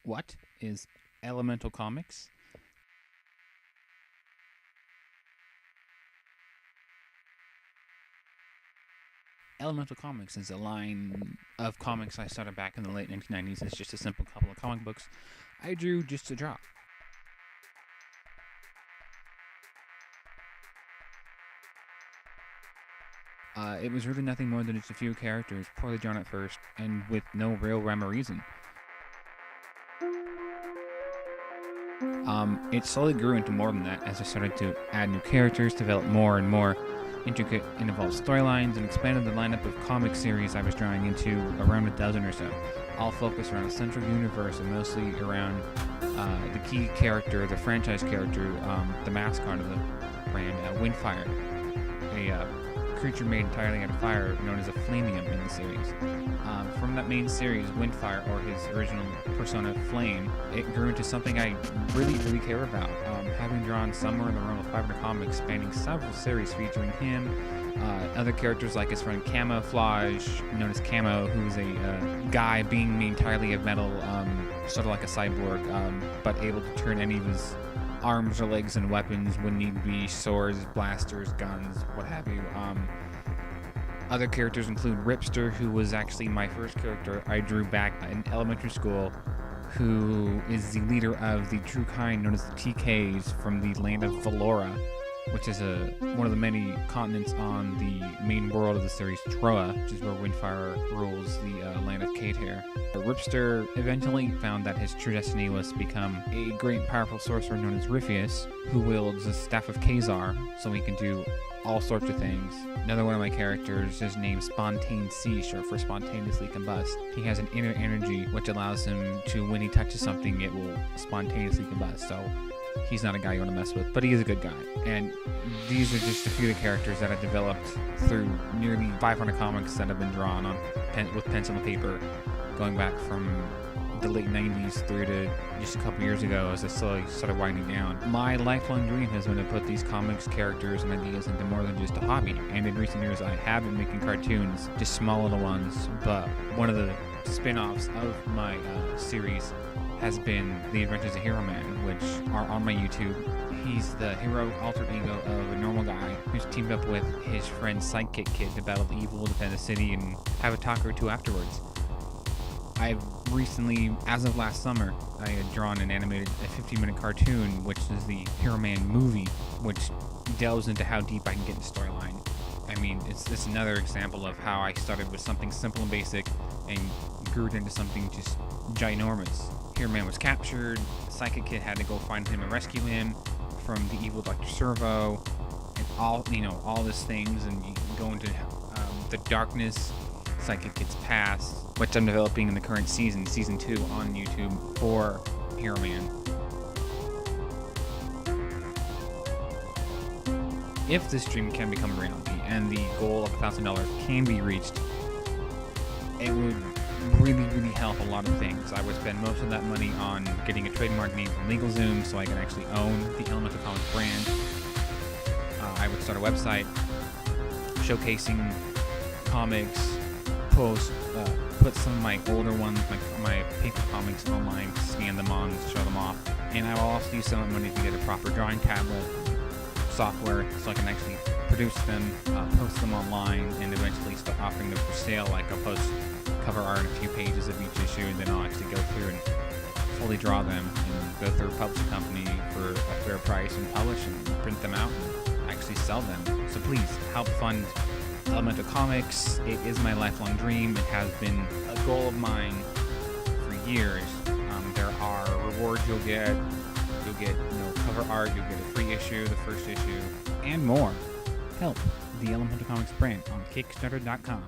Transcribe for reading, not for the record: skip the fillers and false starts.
What is Elemental Comics? Elemental Comics is a line of comics I started back in the late 1990s. It's just a simple couple of comic books I drew just to draw. It was really nothing more than just a few characters, poorly drawn at first, and with no real rhyme or reason. It slowly grew into more than that as I started to add new characters, develop more and more intricate and involved storylines, and expanded the lineup of comic series I was drawing into around a dozen or so, all focused around a central universe and mostly around the key character, the franchise character, the mascot of the brand, Windfire, a creature made entirely out of fire known as a Flamium in the series. From that main series, Windfire, or his original persona, Flame, it grew into something I really care about. Having drawn somewhere in the realm of 500 comics spanning several series featuring him, other characters like his friend Camouflage, known as Camo, who's a guy being made entirely of metal, sort of like a cyborg, but able to turn any of his arms or legs and weapons when need be, swords, blasters, guns, what have you. Other characters include Ripster, who was actually my first character I drew back in elementary school, who is the leader of the true kind known as the TKs from the land of Valora, which is one of the many continents on the main world of the series, Troa, which is where Windfire rules the land of Kater. Ripster eventually found that his true destiny was to become a great powerful sorcerer known as Riphius, who wields the Staff of Kazar, so he can do all sorts of things. Another one of my characters is named Spontane Sea, short for spontaneously combust. He has an inner energy which allows him to, when he touches something, it will spontaneously combust. So he's not a guy you want to mess with, but he is a good guy. And these are just a few of the characters that I developed through nearly 500 comics that have been drawn on with pencil and paper, going back from the late 90s through to just a couple years ago as I slowly started winding down. My lifelong dream has been to put these comics, characters, and ideas into more than just a hobby. And in recent years, I have been making cartoons, just small little ones. But one of the spin-offs of my series has been The Adventures of Hero Man, which are on my YouTube. He's the hero alter ego of a normal guy who's teamed up with his friend Sidekick Kid to battle the evil, defend the city, and have a talk or two afterwards. I've recently, as of last summer, I had drawn and animated a 15-minute cartoon, which is the Hero Man movie, which delves into how deep I can get in storyline. I mean, it's another example of how I started with something simple and basic and grew it into something just ginormous. Hero Man was captured, Psychic Kid had to go find him and rescue him from the evil Dr. Servo, and all these things, and you can go into the darkness, Psychic Kid's past, which I'm developing in the current season 2 on YouTube for Hero Man. If this dream can become a reality and the goal of $1,000 can be reached, it would really help a lot of things. I would spend most of that money on getting a trademark name from LegalZoom so I can actually own the Elemental Comics brand. I would start a website showcasing comics, put some of my older ones, my paper comics online, scan them on, show them off. And I will also use some of the money to get a proper drawing tablet software so I can actually produce them, post them online, and eventually start offering them for sale. Like I'll post cover art, a few pages of each issue, and then I'll actually go through and fully draw them and go through a publishing company for a fair price and publish and print them out and actually sell them. So please help fund Elemental Comics. It is my lifelong dream. It has been a goal of mine for years. There are rewards you'll get. You'll get cover art. You'll get a free issue, the first issue, and more. Help the Elemental Comics brand on Kickstarter.com.